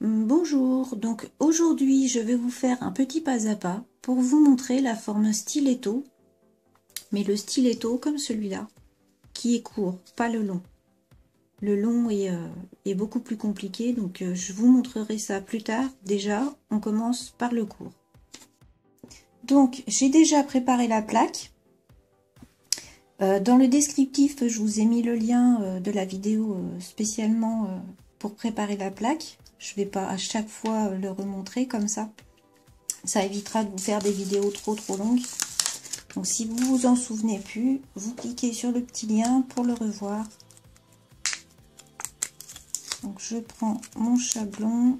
Bonjour, donc aujourd'hui je vais vous faire un petit pas à pas pour vous montrer la forme stiletto, mais le stiletto comme celui-là, qui est court, pas le long. Le long est beaucoup plus compliqué, donc je vous montrerai ça plus tard. Déjà, on commence par le court. Donc j'ai déjà préparé la plaque. Dans le descriptif, je vous ai mis le lien de la vidéo spécialement pour préparer la plaque. Je ne vais pas à chaque fois le remontrer comme ça. Ça évitera de vous faire des vidéos trop longues. Donc si vous vous en souvenez plus, vous cliquez sur le petit lien pour le revoir. Donc je prends mon chablon.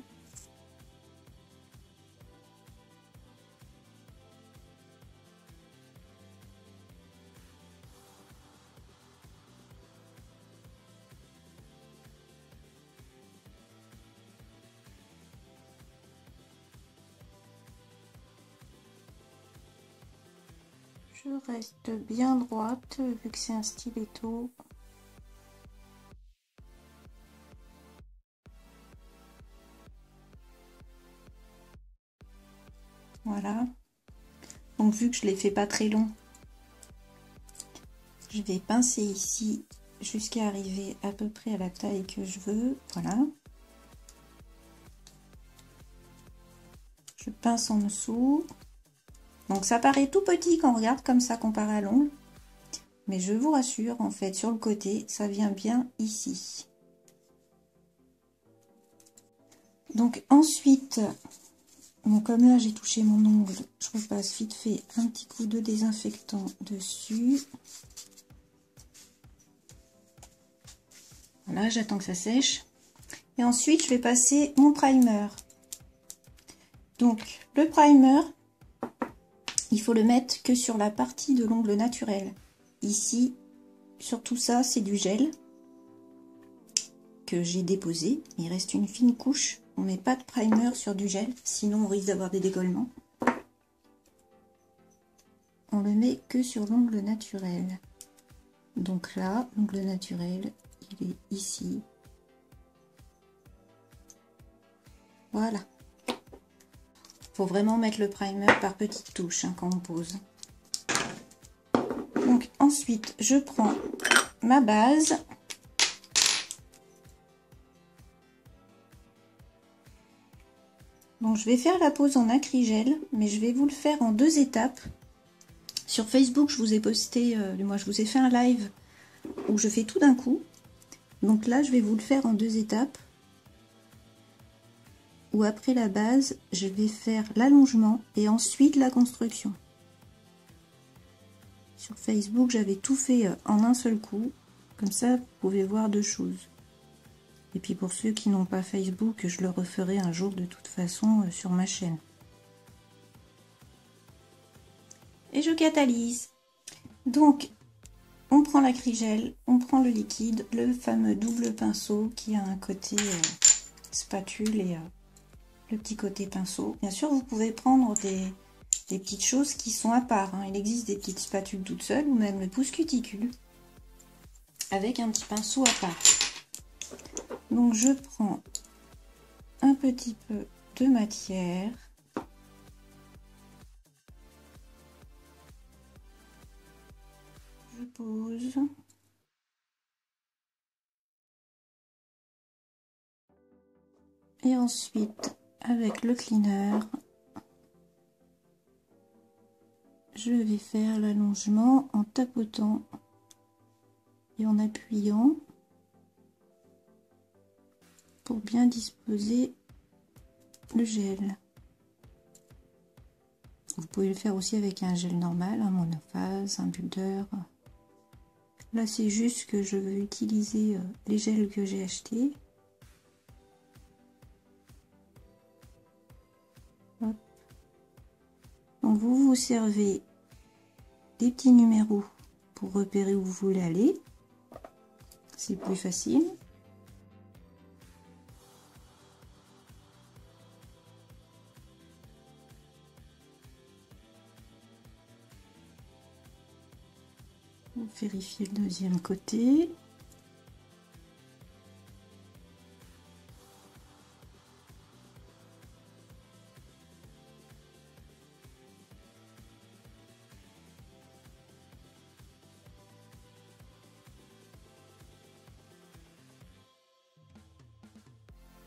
Je reste bien droite vu que c'est un stiletto. Voilà. Donc vu que je ne les fais pas très long, je vais pincer ici jusqu'à arriver à peu près à la taille que je veux. Voilà. Je pince en dessous. Donc ça paraît tout petit quand on regarde comme ça comparé à l'ongle. Mais je vous rassure, en fait, sur le côté, ça vient bien ici. Donc ensuite, bon, comme là j'ai touché mon ongle, je repasse vite fait un petit coup de désinfectant dessus. Voilà, j'attends que ça sèche. Et ensuite, je vais passer mon primer. Donc, le primer, il faut le mettre que sur la partie de l'ongle naturel. Ici, sur tout ça, c'est du gel que j'ai déposé. Il reste une fine couche. On ne met pas de primer sur du gel, sinon on risque d'avoir des décollements. On le met que sur l'ongle naturel. Donc là, l'ongle naturel, il est ici. Voilà. Faut vraiment mettre le primer par petites touches hein, quand on pose. Donc ensuite, je prends ma base. Donc je vais faire la pose en acrygel, mais je vais vous le faire en 2 étapes. Sur Facebook, je vous ai posté, moi je vous ai fait un live où je fais tout d'un coup. Donc là, je vais vous le faire en 2 étapes. Où après la base, je vais faire l'allongement et ensuite la construction. Sur Facebook, j'avais tout fait en un seul coup. Comme ça, vous pouvez voir 2 choses. Et puis pour ceux qui n'ont pas Facebook, je le referai un jour de toute façon sur ma chaîne. Et je catalyse. Donc, on prend l'acrygel, on prend le liquide, le fameux double pinceau qui a un côté spatule et le petit côté pinceau. Bien sûr, vous pouvez prendre des petites choses qui sont à part. Hein. Il existe des petites spatules toutes seules ou même le pouce cuticule avec un petit pinceau à part. Donc je prends un petit peu de matière. Je pose. Et ensuite, avec le cleaner, je vais faire l'allongement en tapotant et en appuyant pour bien disposer le gel. Vous pouvez le faire aussi avec un gel normal, un monophase, un builder. Là, c'est juste que je veux utiliser les gels que j'ai achetés. Hop. Donc, vous vous servez des petits numéros pour repérer où vous voulez aller. C'est plus facile. Vérifier le deuxième côté.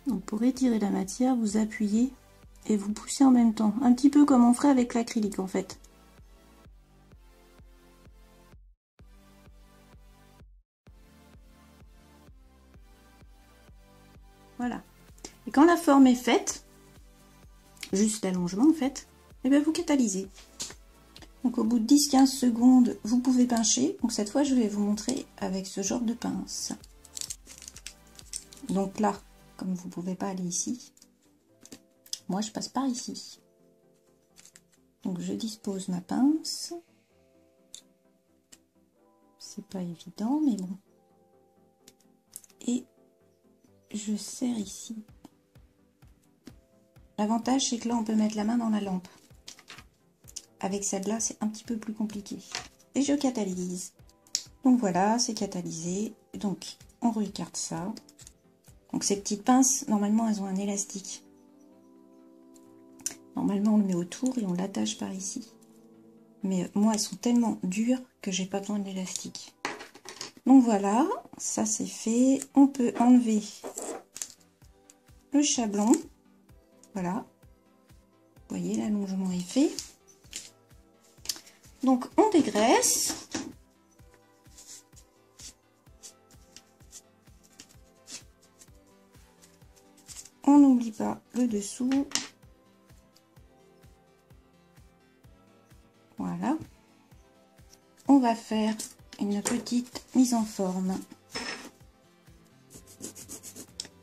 Donc pour étirer la matière, vous appuyez et vous poussez en même temps. Un petit peu comme on ferait avec l'acrylique en fait. Voilà. Et quand la forme est faite, juste l'allongement en fait, et bien vous catalysez. Donc au bout de 10-15 secondes, vous pouvez pincher. Donc cette fois, je vais vous montrer avec ce genre de pince. Donc là, comme vous ne pouvez pas aller ici, moi je passe par ici. Donc je dispose ma pince. C'est pas évident, mais bon. Et je serre ici. L'avantage, c'est que là, on peut mettre la main dans la lampe. Avec celle-là, c'est un petit peu plus compliqué. Et je catalyse. Donc voilà, c'est catalysé. Donc, on regarde ça. Donc ces petites pinces, normalement, elles ont un élastique. Normalement, on le met autour et on l'attache par ici. Mais moi, elles sont tellement dures que j'ai pas besoin d'élastique. Donc voilà, ça c'est fait. On peut enlever le chablon. Voilà. Vous voyez, l'allongement est fait. Donc on dégraisse. On n'oublie pas le dessous. Voilà. On va faire une petite mise en forme.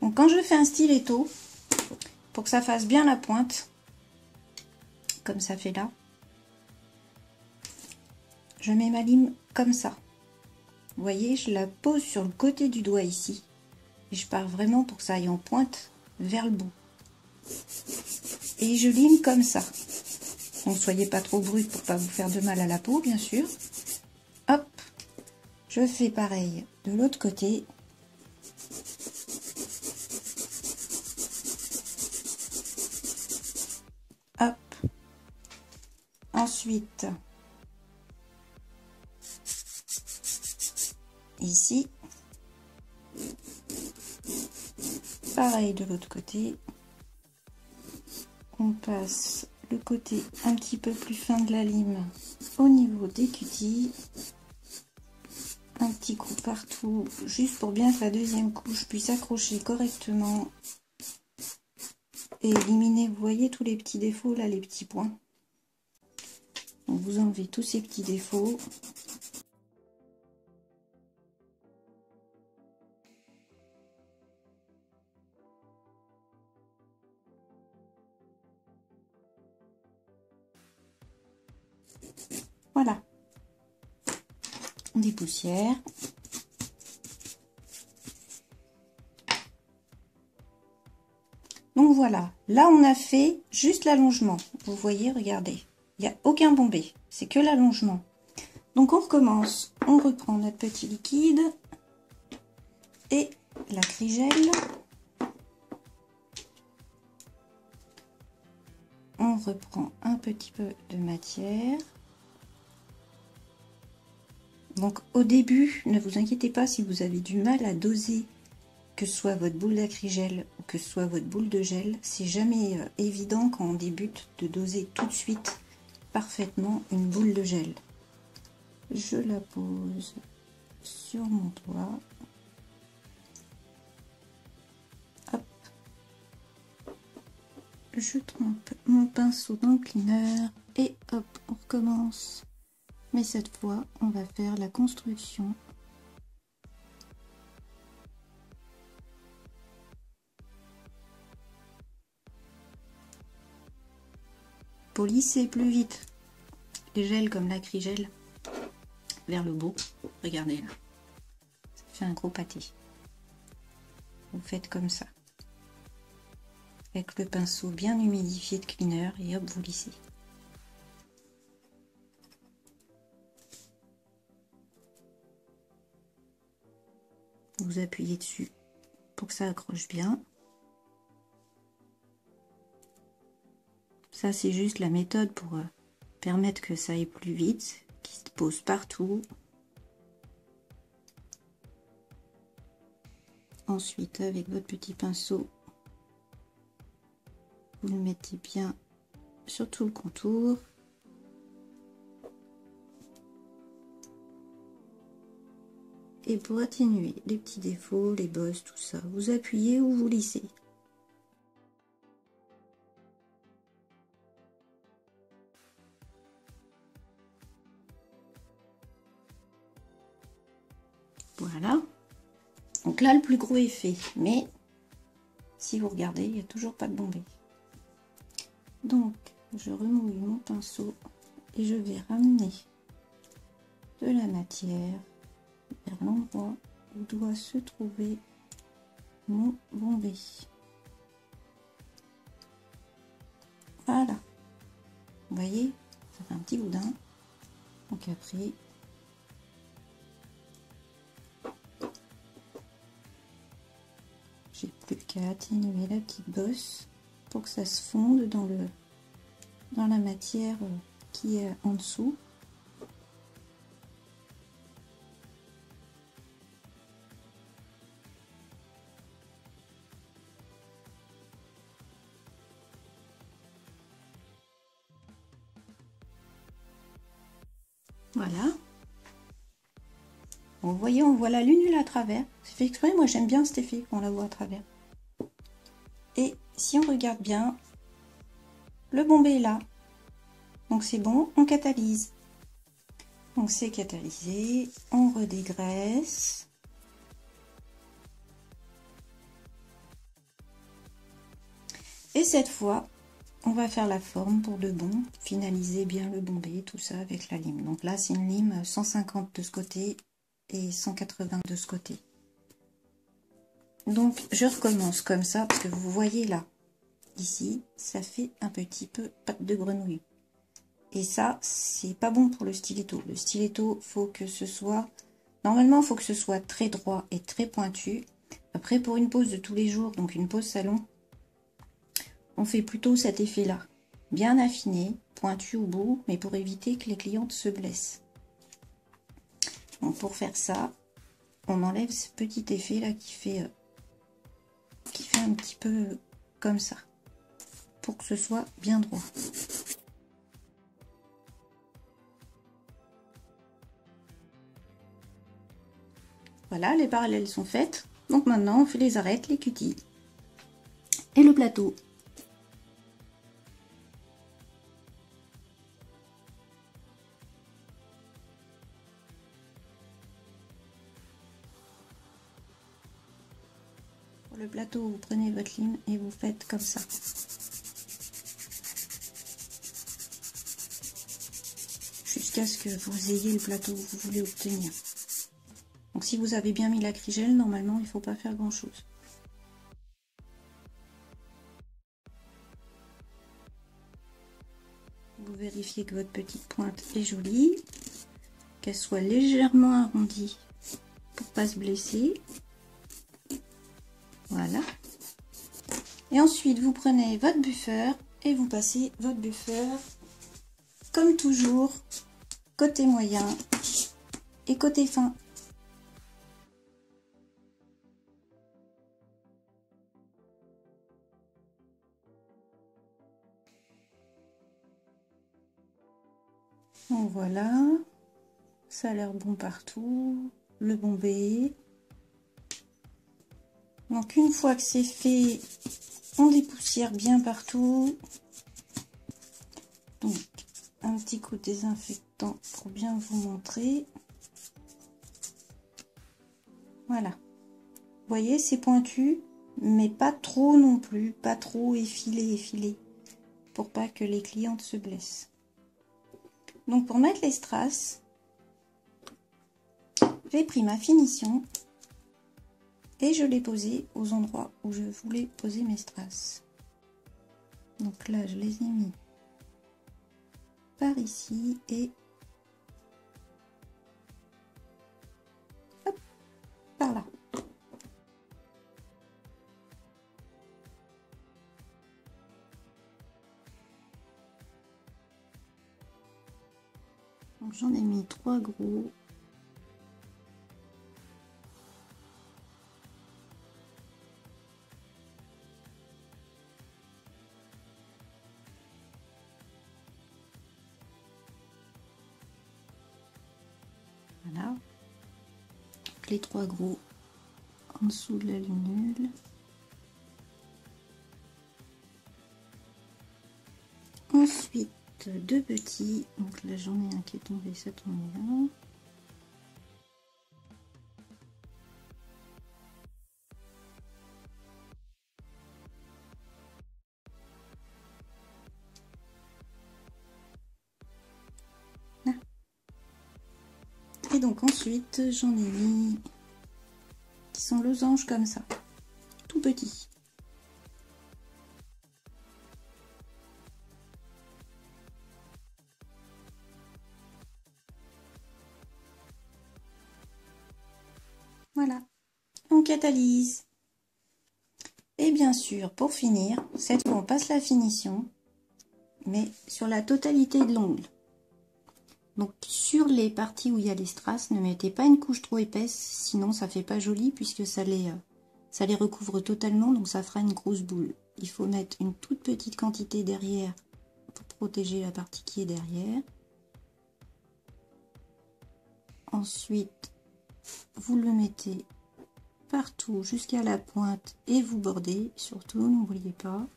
Donc quand je fais un stiletto, pour que ça fasse bien la pointe, comme ça fait là, je mets ma lime comme ça. Vous voyez, je la pose sur le côté du doigt ici. Et je pars vraiment pour que ça aille en pointe vers le bout. Et je lime comme ça. Donc soyez pas trop brut pour pas vous faire de mal à la peau, bien sûr. Hop, je fais pareil de l'autre côté. Hop. Ensuite, ici. Pareil de l'autre côté. On passe le côté un petit peu plus fin de la lime au niveau des cutis. Un petit coup partout, juste pour bien que la deuxième couche puisse accrocher correctement. Et éliminer, vous voyez, tous les petits défauts, là, les petits points. Donc vous enlevez tous ces petits défauts. Voilà. On dépoussière. Donc voilà, là on a fait juste l'allongement. Vous voyez, regardez, il n'y a aucun bombé, c'est que l'allongement. Donc on recommence, on reprend notre petit liquide et la crigelle. On reprend un petit peu de matière. Donc au début, ne vous inquiétez pas si vous avez du mal à doser, que ce soit votre boule d'acrygel ou que ce soit votre boule de gel. C'est jamais évident quand on débute de doser tout de suite parfaitement une boule de gel. Je la pose sur mon doigt. Hop. Je trempe mon pinceau dans le cleaner et hop, on recommence. Mais cette fois, on va faire la construction. Pour lisser plus vite les gels comme l'acrygel vers le bout, regardez là, ça fait un gros pâté. Vous faites comme ça, avec le pinceau bien humidifié de cleaner et hop, vous lissez. Vous appuyez dessus pour que ça accroche bien. Ça, c'est juste la méthode pour permettre que ça aille plus vite, qu'il se pose partout. Ensuite, avec votre petit pinceau, Vous le mettez bien sur tout le contour. Et pour atténuer les petits défauts, les bosses, tout ça, vous appuyez ou vous lissez. Voilà. Donc là, le plus gros est fait. Mais si vous regardez, il n'y a toujours pas de bombée. Donc, je remouille mon pinceau et je vais ramener de la matière vers l'endroit où doit se trouver mon bombé. Voilà. Vous voyez, ça fait un petit boudin. Donc après, j'ai plus qu'à atténuer la petite bosse pour que ça se fonde dans la matière qui est en dessous. Voilà. Bon, vous voyez, on voit la lunule à travers. C'est fait exprès, moi j'aime bien cet effet qu'on la voit à travers. Et si on regarde bien, le bombé est là. Donc c'est bon, on catalyse. Donc c'est catalysé, on redégraisse. Et cette fois, on va faire la forme pour de bon, finaliser bien le bombé, tout ça avec la lime. Donc là, c'est une lime 150 de ce côté et 180 de ce côté. Donc je recommence comme ça, parce que vous voyez là, ici, ça fait un petit peu patte de grenouille. Et ça, c'est pas bon pour le stiletto. Le stiletto, faut que ce soit... Normalement, il faut que ce soit très droit et très pointu. Après, pour une pose de tous les jours, donc une pose salon, on fait plutôt cet effet-là. Bien affiné, pointu au bout, mais pour éviter que les clientes se blessent. Donc pour faire ça, on enlève ce petit effet-là qui fait un petit peu comme ça. Pour que ce soit bien droit. Voilà, les parallèles sont faites. Donc maintenant, on fait les arêtes, les cutis et le plateau. Pour le plateau, vous prenez votre lime et vous faites comme ça. Jusqu'à ce que vous ayez le plateau que vous voulez obtenir. Donc si vous avez bien mis la crigelle, normalement il ne faut pas faire grand chose. Vous vérifiez que votre petite pointe est jolie, qu'elle soit légèrement arrondie pour ne pas se blesser. Voilà. Et ensuite vous prenez votre buffer et vous passez votre buffer comme toujours côté moyen et côté fin. Donc voilà, ça a l'air bon partout, le bombé. Donc une fois que c'est fait, on dépoussière bien partout. Donc un petit coup de désinfectant pour bien vous montrer. Voilà. Vous voyez, c'est pointu, mais pas trop non plus, pas trop effilé, pour pas que les clientes se blessent. Donc pour mettre les strass, j'ai pris ma finition et je l'ai posé aux endroits où je voulais poser mes strass. Donc là, je les ai mis par ici et hop, par là. Donc j'en ai mis 3 gros. Donc les 3 gros en dessous de la lunule. Ensuite 2 petits, donc là j'en ai un qui est tombé, ça tombe bien. Là. Et donc ensuite j'en ai mis qui sont losanges comme ça, tout petits. Voilà, on catalyse. Et bien sûr, pour finir, cette fois on passe la finition, mais sur la totalité de l'ongle. Donc sur les parties où il y a les strass, ne mettez pas une couche trop épaisse, sinon ça fait pas joli puisque ça les recouvre totalement, donc ça fera une grosse boule. Il faut mettre une toute petite quantité derrière pour protéger la partie qui est derrière. Ensuite, vous le mettez partout jusqu'à la pointe et vous bordez, surtout n'oubliez pas.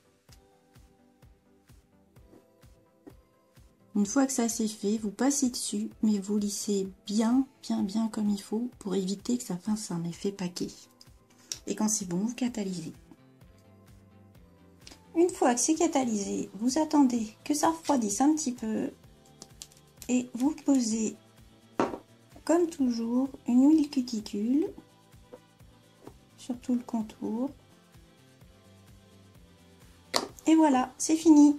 Une fois que ça c'est fait, vous passez dessus, mais vous lissez bien comme il faut pour éviter que ça fasse un effet paquet. Et quand c'est bon, vous catalysez. Une fois que c'est catalysé, vous attendez que ça refroidisse un petit peu et vous posez comme toujours une huile cuticule sur tout le contour. Et voilà, c'est fini.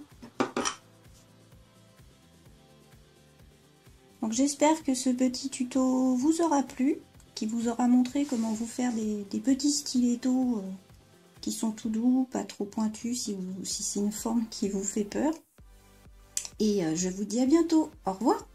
Donc j'espère que ce petit tuto vous aura plu, qui vous aura montré comment vous faire des petits stilettos qui sont tout doux, pas trop pointus si c'est une forme qui vous fait peur. Et je vous dis à bientôt. Au revoir.